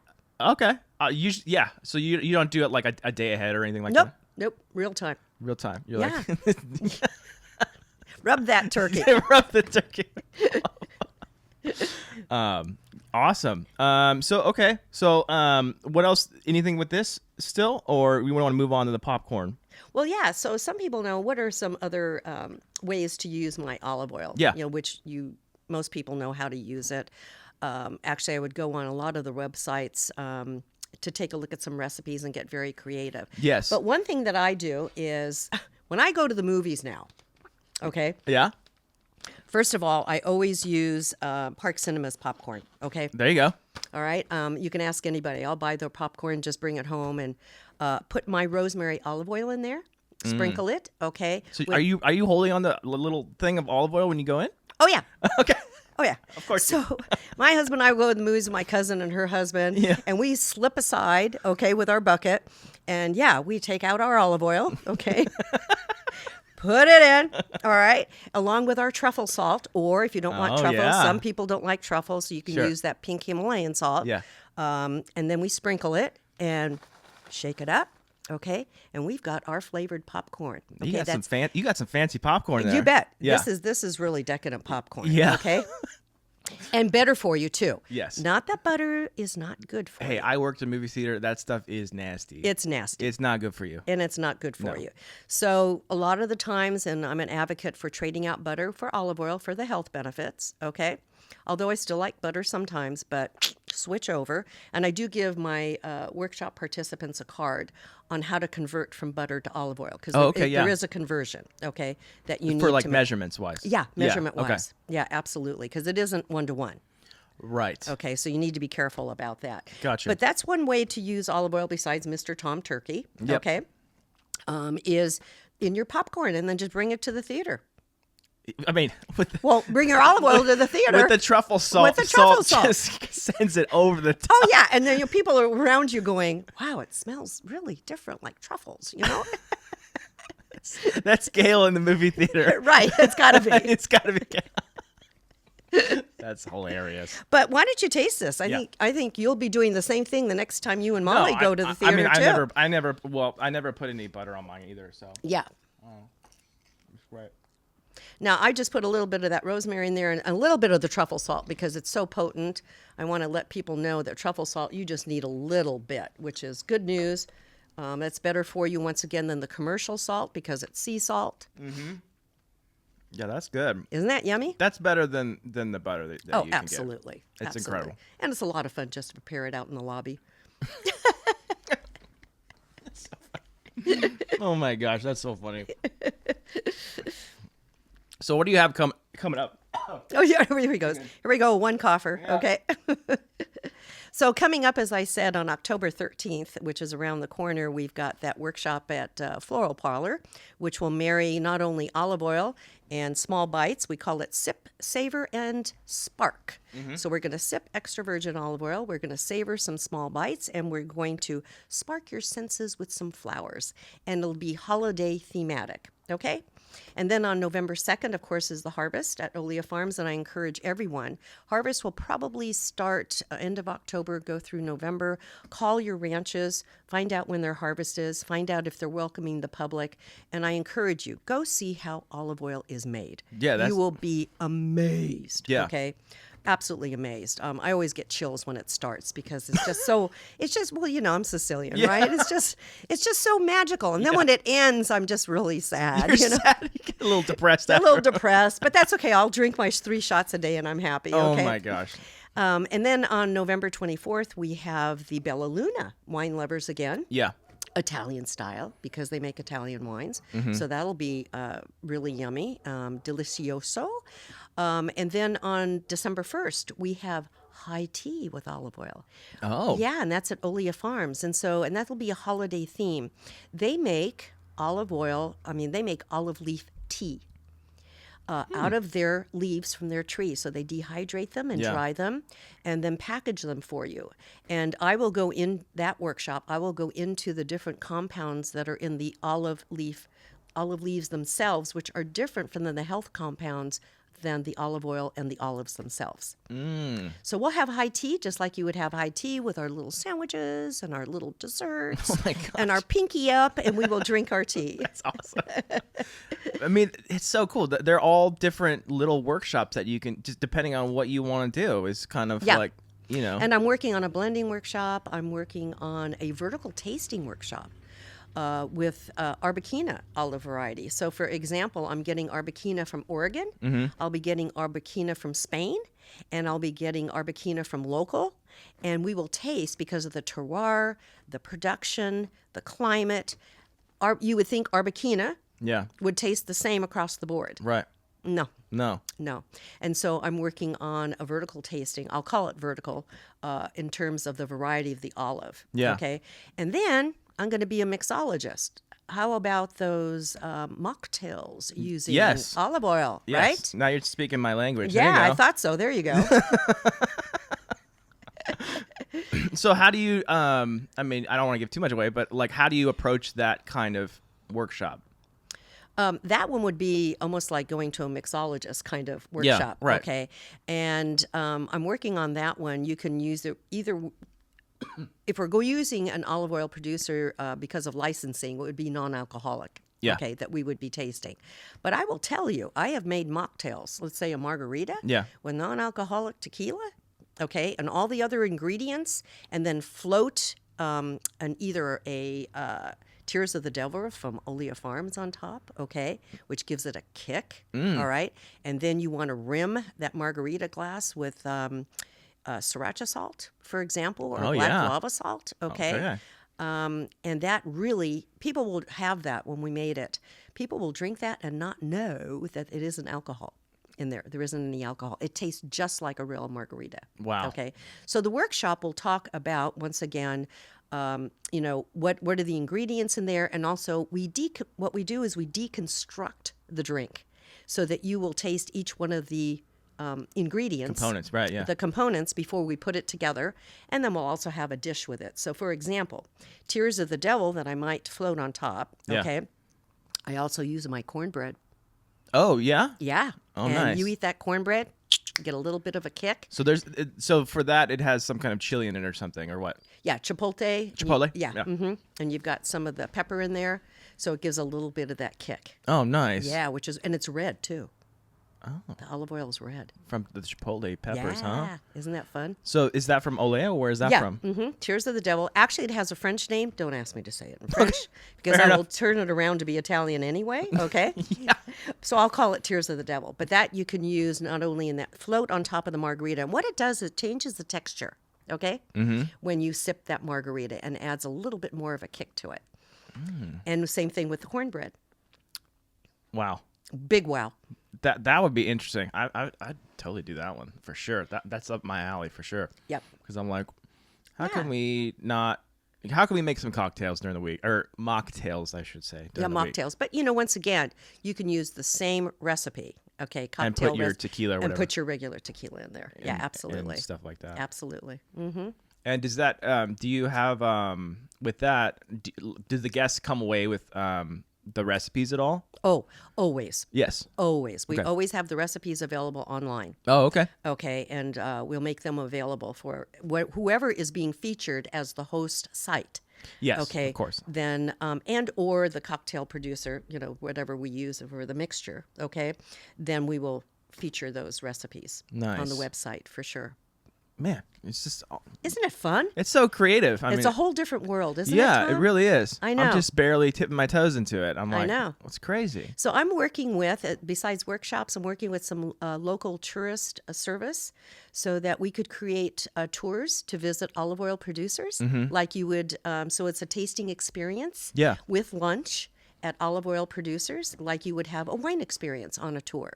yeah. Okay. Yeah. So you don't do it like a day ahead or anything like Nope. that. Nope. Real time. Real time. You're Yeah. like Rub that turkey. rub the turkey. Awesome. So what else? Anything with this still, or we want to move on to the popcorn? Well, yeah. So some people know what are some other ways to use my olive oil. Yeah. Which most people know how to use it. Actually, I would go on a lot of the websites to take a look at some recipes and get very creative. Yes. But one thing that I do is when I go to the movies now, okay, Yeah. first of all, I always use Park Cinema's popcorn, okay? There you go. All right? You can ask anybody. I'll buy their popcorn, just bring it home, and put my rosemary olive oil in there, sprinkle it, okay? So with- are you holding on the little thing of olive oil when you go in? Oh, yeah. Okay. Oh, yeah. Of course. So my husband and I go to the movies with my cousin and her husband, Yeah. and we slip aside, okay, with our bucket, and yeah, we take out our olive oil, okay? Put it in, all right, along with our truffle salt, or if you don't want Oh, truffles, yeah. some people don't like truffles, so you can Sure. use that pink Himalayan salt. Yeah. And then we sprinkle it and shake it up, okay? And we've got our flavored popcorn. Okay, You got some fancy popcorn there. you bet. Yeah. This is really decadent popcorn. Yeah. Okay. And better for you too. Yes. Not that butter is not good for Hey, you. I worked in a movie theater. That stuff is nasty. It's nasty. It's not good for you. And it's not good for No. you. So a lot of the times, and I'm an advocate for trading out butter for olive oil for the health benefits, okay? Although I still like butter sometimes, but switch over. And I do give my workshop participants a card on how to convert from butter to olive oil. Because there is a conversion, okay, that you need For like to measurements wise. Yeah, measurement-wise. Okay. Yeah, absolutely, because it isn't one-to-one. Right. Okay, so you need to be careful about that. Gotcha. But that's one way to use olive oil besides Mr. Tom Turkey, Yep. okay, is in your popcorn and then just bring it to the theater. I mean, Well, bring your olive oil to the theater. with the truffle salt. With the truffle salt. just sends it over the top. Oh, yeah, and then people are around you going, wow, it smells really different like truffles, you know? That's Gail in the movie theater. Right, it's got to be. It's got to be Gail. That's hilarious. But why don't you taste this? Yeah. I think you'll be doing the same thing the next time you and Molly go to the theater, I too. never put any butter on mine either. So Yeah. Right. Now, I just put a little bit of that rosemary in there and a little bit of the truffle salt because it's so potent. I want to let people know that truffle salt, you just need a little bit, which is good news. It's better for you, once again, than the commercial salt because it's sea salt. Mm-hmm. Yeah, that's good. Isn't that yummy? That's better than the butter that you can get. Absolutely. It's Absolutely. incredible. And it's a lot of fun just to prepare it out in the lobby. Oh my gosh, that's so funny. So what do you have coming up? Oh, yeah, here he goes. Here we go, one cougher. Yeah. Okay. So coming up, as I said, on October 13th, which is around the corner, we've got that workshop at Floral Parlor, which will marry not only olive oil and small bites. We call it Sip, Savor, and Spark. Mm-hmm. So we're going to sip extra virgin olive oil. We're going to savor some small bites, and we're going to spark your senses with some flowers. And it'll be holiday thematic. Okay? And then on November 2nd, of course, is the harvest at Olive Farms, and I encourage everyone. Harvest will probably start end of October, go through November. Call your ranches, find out when their harvest is, find out if they're welcoming the public, and I encourage you, go see how olive oil is made. Yeah, you will be amazed. Yeah. Okay? Absolutely amazed. I always get chills when it starts because it's just well, I'm Sicilian, right? It's just so magical. And then when it ends, I'm just really sad. You're sad. You get a little depressed a little depressed, but that's okay. I'll drink my 3 shots a day and I'm happy. Oh okay? my gosh. And then on November 24th, we have the Bella Luna wine lovers again. Yeah. Italian style because they make Italian wines. Mm-hmm. So that'll be really yummy, delicioso. And then on December 1st, we have high tea with olive oil. Oh. Yeah, and that's at Olive Farms. And that'll be a holiday theme. They make olive leaf tea. Out of their leaves from their tree. So they dehydrate them and dry them and then package them for you. And I will go in that workshop, I will go into the different compounds that are in the olive leaves themselves, which are different from the health compounds than the olive oil and the olives themselves. So we'll have high tea just like you would have high tea with our little sandwiches and our little desserts and our pinky up, and we will drink our tea. That's awesome. I mean, it's so cool. They're all different little workshops that you can, just depending on what you want to do, is kind of like, And I'm working on a blending workshop. I'm working on a vertical tasting workshop. With Arbequina olive variety. So, for example, I'm getting Arbequina from Oregon. Mm-hmm. I'll be getting Arbequina from Spain, and I'll be getting Arbequina from local. And we will taste because of the terroir, the production, the climate. You would think Arbequina would taste the same across the board. Right. No. No. And so I'm working on a vertical tasting. I'll call it vertical in terms of the variety of the olive. Yeah. Okay. And then I'm going to be a mixologist. How about those mocktails using olive oil, right? Now you're speaking my language. Yeah, I thought so. There you go. So how do you, I mean, I don't want to give too much away, but like, how do you approach that kind of workshop? That one would be almost like going to a mixologist kind of workshop. Yeah, right. Okay. And I'm working on that one. You can use it either... If we're using an olive oil producer because of licensing, it would be non-alcoholic, that we would be tasting. But I will tell you, I have made mocktails, let's say a margarita, with non-alcoholic tequila, and all the other ingredients, and then float either a Tears of the Devil from Olive Farms on top, which gives it a kick, all right? And then you want to rim that margarita glass with... sriracha salt, for example, or black lava salt, and that really, people will have that when we made it. People will drink that and not know that it isn't alcohol in there. There isn't any alcohol. It tastes just like a real margarita. Wow. Okay. So the workshop will talk about, once again, what are the ingredients in there, and also what we do is we deconstruct the drink so that you will taste each one of the ingredients. Components, right, yeah. The components before we put it together, and then we'll also have a dish with it. So, for example, Tears of the Devil that I might float on top, I also use my cornbread. Oh, yeah? Yeah. Oh, and nice. you eat that cornbread, get a little bit of a kick. So for that, it has some kind of chili in it or something, or what? Yeah, chipotle. Chipotle? Yeah. Mm-hmm. And you've got some of the pepper in there. So it gives a little bit of that kick. Oh, nice. Yeah, and it's red too. Oh. The olive oil is red. From the chipotle peppers, huh? Yeah, isn't that fun? So is that from Oleo? Where is that from? Tears of the Devil. Actually, it has a French name. Don't ask me to say it in French because Fair I will enough. turn it around to be Italian anyway. Okay. So I'll call it Tears of the Devil. But that you can use not only in that float on top of the margarita. And what it does is it changes the texture. Okay. When you sip that margarita and adds a little bit more of a kick to it. And the same thing with the cornbread. Wow. Big wow. That would be interesting. I'd totally do that one for sure. That's up my alley for sure. Yep. Because I'm like, how can we make some cocktails during the week, or mocktails, I should say? Yeah, during the week? mocktails. But once again, you can use the same recipe. Okay, cocktail And put your tequila or and whatever. put your regular tequila in there. Yeah, absolutely. And stuff like that. Absolutely. And does that? Do you have with that? Do the guests come away with the recipes at all? Oh, always. Yes. Always. We Okay. always have the recipes available online. Oh, okay. Okay, and we'll make them available for whoever is being featured as the host site. Yes. Okay, Of course. Then and or the cocktail producer, whatever we use for the mixture. Okay, then we will feature those recipes on Nice. the website for sure. Man, it's just Isn't it fun? it's so creative. I It's mean, a whole different world, isn't it? yeah, it Tom? really is. I know. I'm just barely tipping my toes into it. I'm I like, know. It's crazy. So I'm working with, besides workshops, I'm working with some local tourist service so that we could create tours to visit olive oil producers like you would. So it's a tasting experience Yeah. with lunch at olive oil producers like you would have a wine experience on a tour.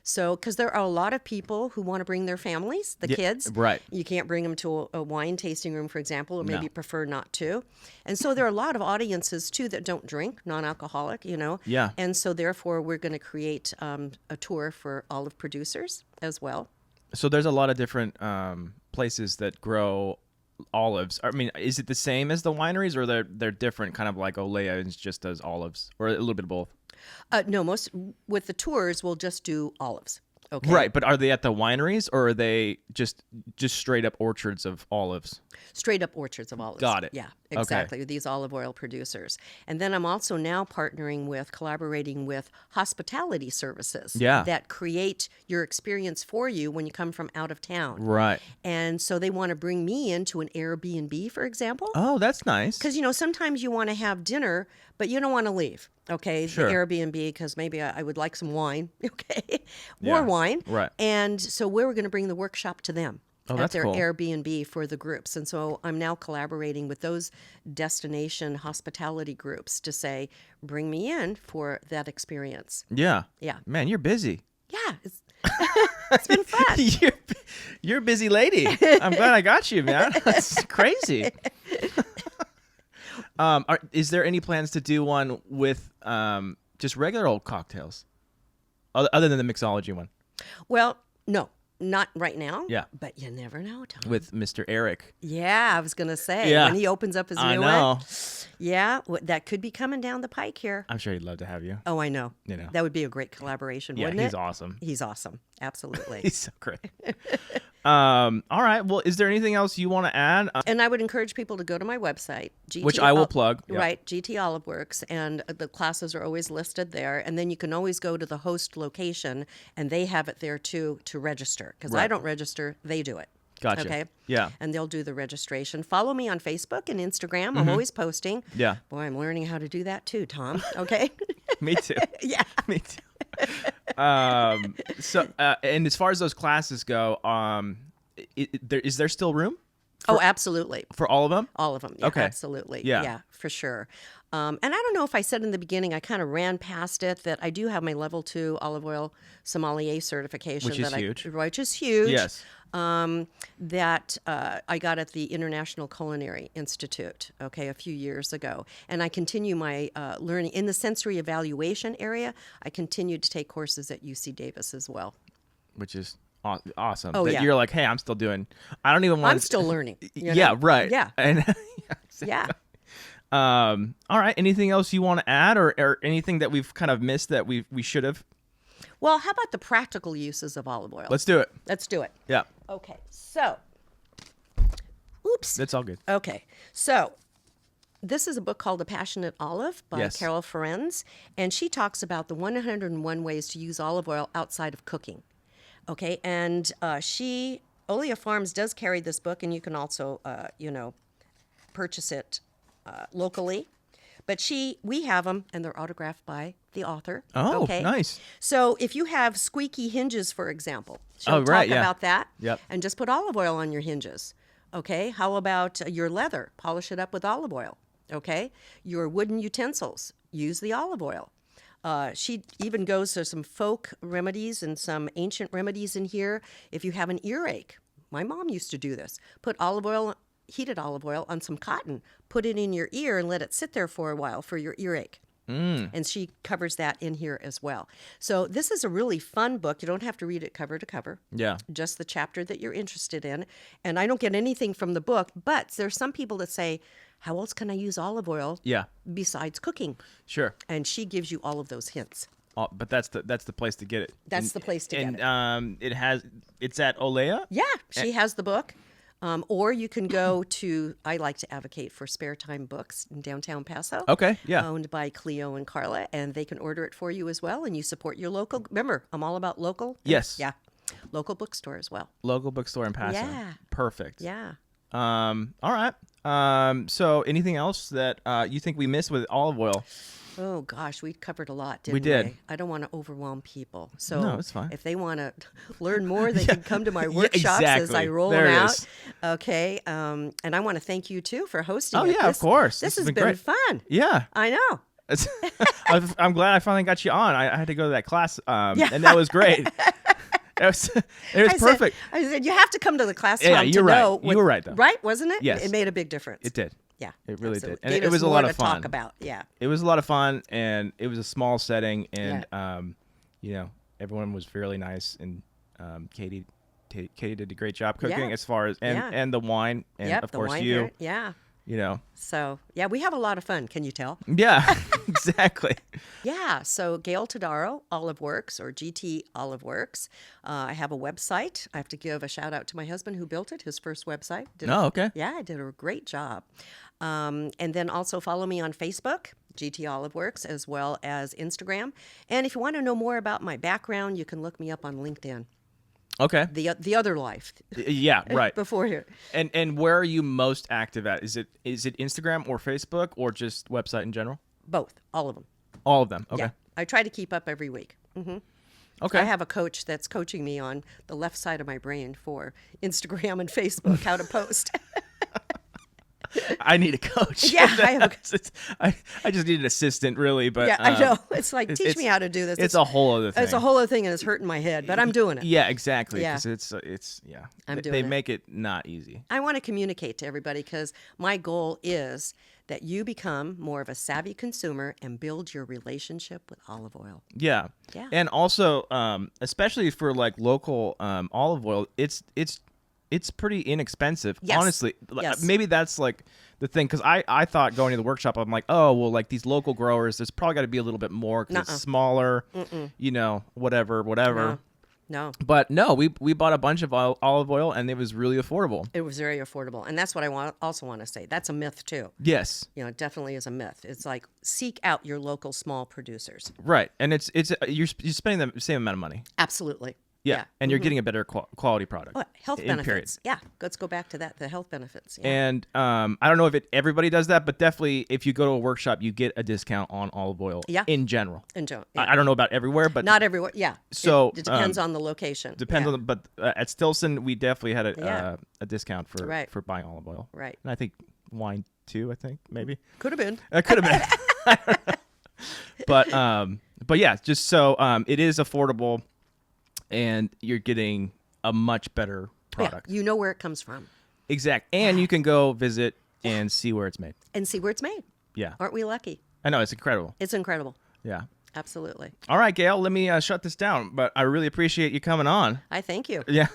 So, because there are a lot of people who want to bring their families, the kids. right. You can't bring them to a wine tasting room, for example, or maybe No. prefer not to. And so there are a lot of audiences, too, that don't drink, non-alcoholic, Yeah. And so therefore, we're going to create a tour for olive producers as well. So there's a lot of different places that grow olives. I mean, is it the same as the wineries, or they're different? Kind of like Olea just does olives, or a little bit of both. No, most with the tours, we'll just do olives. Okay. Right, but are they at the wineries, or are they just straight up orchards of olives? Straight up orchards of olives. Got it. Yeah, Okay. exactly. These olive oil producers. And then I'm also now collaborating with hospitality services Yeah. that create your experience for you when you come from out of town. Right. And so they want to bring me into an Airbnb, for example. Oh, that's nice. Because, sometimes you want to have dinner, but you don't want to leave. Okay, Sure. the Airbnb, because maybe I would like some wine. Okay, Yeah. more wine. Right. And so we're going to bring the workshop to them Oh, at that's their cool. Airbnb for the groups. And so I'm now collaborating with those destination hospitality groups to say, bring me in for that experience. Yeah. Yeah. Man, you're busy. Yeah, it's been fun. You're a busy lady. I'm glad I got you, man. That's crazy. Is there any plans to do one with just regular old cocktails, other than the mixology one Well, no, not right now. Yeah. But you never know, Tom. with Mr. Eric? Yeah, I was going to say, Yeah. when he opens up his I new know. one. Yeah, that could be coming down the pike here. I'm sure he'd love to have you. Oh, I know. You know. That would be a great collaboration, Yeah, wouldn't he's it? awesome. He's awesome. Absolutely. He's so great. All right. Well, is there anything else you want to add? And I would encourage people to go to my website, Which I will plug. Yep. Right, GT Oliveworks, and the classes are always listed there. And then you can always go to the host location, and they have it there too to register. Because I Right. don't register, they do it. Gotcha. Okay. Yeah. And they'll do the registration. Follow me on Facebook and Instagram. I'm always posting. Yeah. Boy, I'm learning how to do that too, Tom. Okay. Me too. Yeah. Me too. So, and as far as those classes go, is there still room Oh, absolutely. for all of them? All of them. Yeah, Okay. absolutely. Yeah. Yeah, for sure. And I don't know if I said in the beginning, I kind of ran past it, that I do have my level 2 olive oil sommelier certification. Which is huge. Which is huge. Yes. That I got at the International Culinary Institute, a few years ago. And I continue my learning in the sensory evaluation area. I continue to take courses at UC Davis as well. Which is awesome. Oh, that yeah. You're like, hey, I'm still doing. I don't even want. I'm still learning. you Yeah. know? Right. Yeah. And Yeah. all right. Anything else you want to add, or anything that we've kind of missed that we should have? Well, how about the practical uses of olive oil? Let's do it. Let's do it. Yeah. Okay, so, oops. That's all good. Okay, so This is a book called The Passionate Olive by Yes. Carol Ferenz, and she talks about the 101 ways to use olive oil outside of cooking. Okay, and Olea Farms does carry this book, and you can also, purchase it locally. But we have them, and they're autographed by the author. Oh, okay? nice. So if you have squeaky hinges, for example, she'll Oh, right, talk yeah. about that. Yep. And just put olive oil on your hinges. Okay, how about your leather? Polish it up with olive oil. Okay, your wooden utensils, use the olive oil. She even goes to some folk remedies and some ancient remedies in here. If you have an earache, my mom used to do this. Put heated olive oil on some cotton, put it in your ear and let it sit there for a while for your earache. And she covers that in here as well. So this is a really fun book. You don't have to read it cover to cover. Yeah. Just the chapter that you're interested in. And I don't get anything from the book, but there's some people that say, how else can I use olive oil Yeah. besides cooking? Sure. And she gives you all of those hints. But that's the place to get it. That's the place to get it. And it's at Olea? Yeah, she has the book. Or you can go to, I like to advocate for Spare Time Books in downtown Paso. Okay, yeah. Owned by Cleo and Carla, and they can order it for you as well, and you support your local. Remember, I'm all about local. Yes. Yeah. Local bookstore as well. Local bookstore in Paso. Yeah. Perfect. Yeah. All right. So anything else that you think we missed with olive oil? Oh gosh, we covered a lot, didn't we? did. I don't want to overwhelm people. So No, it's fine. if they want to learn more, they can come to my workshops as I exactly. roll There them it out. is. Okay. And I want to thank you too for hosting Oh, it. yeah, of course. This This has has been been great. fun. Yeah. I know. I'm glad I finally got you on. I had to go to that class, and that was great. It was perfect. I said, you have to come to the class, Yeah, Tom, you're to right. know. You were right, though. Right, wasn't it? Yes. It made a big difference. It did. Yeah. It really Absolutely. did. And Gave it us was a more lot to of fun. talk about. Yeah. It was a lot of fun, and it was a small setting, and everyone was fairly nice, and Katie did a great job cooking Yeah. as far as and the wine, and Yep, of the course wine you. here. Yeah. So, yeah, we have a lot of fun. Can you tell? Yeah, exactly. Yeah. So, Gail Todaro, Oliveworks, or GT Oliveworks. I have a website. I have to give a shout out to my husband who built it, his first website. Okay. Yeah, I did a great job. And then also follow me on Facebook, GT Oliveworks, as well as Instagram. And if you want to know more about my background, you can look me up on LinkedIn. Okay. The other life Yeah, right. before here. And where are you most active at? Is it Instagram or Facebook or just website in general? Both, all of them. All of them. Okay. Yeah, I try to keep up every week. Okay. I have a coach that's coaching me on the left side of my brain for Instagram and Facebook, how to post. I need a coach. Yeah, I have I just need an assistant, really. But yeah, I know. It's like, teach me how to do this. It's a whole other thing. It's a whole other thing, and it's hurting my head, but I'm doing it. Yeah, exactly. Yeah. 'Cause it's I'm doing They it. make it not easy. I want to communicate to everybody because my goal is that you become more of a savvy consumer and build your relationship with olive oil. Yeah. Yeah. And also, especially for like local olive oil, it's pretty inexpensive. Yes. Honestly, Yes. maybe that's like the thing, because I thought going to the workshop, I'm like, oh well, like these local growers, there's probably got to be a little bit more because it's smaller, whatever. No, But no, we bought a bunch of olive oil, and it was really affordable. it was very affordable, and that's what I also want to say. That's a myth too. Yes. It definitely is a myth. It's like, seek out your local small producers. Right, and it's you're spending the same amount of money. Absolutely. Yeah, and you're getting a better quality product. Oh, health in benefits. period. Yeah, let's go back to that. The health benefits. Yeah. And I don't know if everybody does that, but definitely if you go to a workshop, you get a discount on olive oil. Yeah. In general. Yeah. I don't know about everywhere, but Not everywhere. Yeah. So, it depends on the location. depends Yeah. on. But at Stilson, we definitely had Yeah. a discount for buying olive oil. Right. And I think wine too. I think maybe Could have been. it could have been. But yeah, just so it is affordable, and you're getting a much better product. Yeah, you know where it comes from Exact. And you can go visit and see where it's made. and see where it's made. Yeah. Aren't we lucky? I know, it's incredible. It's incredible. Yeah. Absolutely. All right, Gail, let me shut this down, but I really appreciate you coming on. I thank you. Yeah.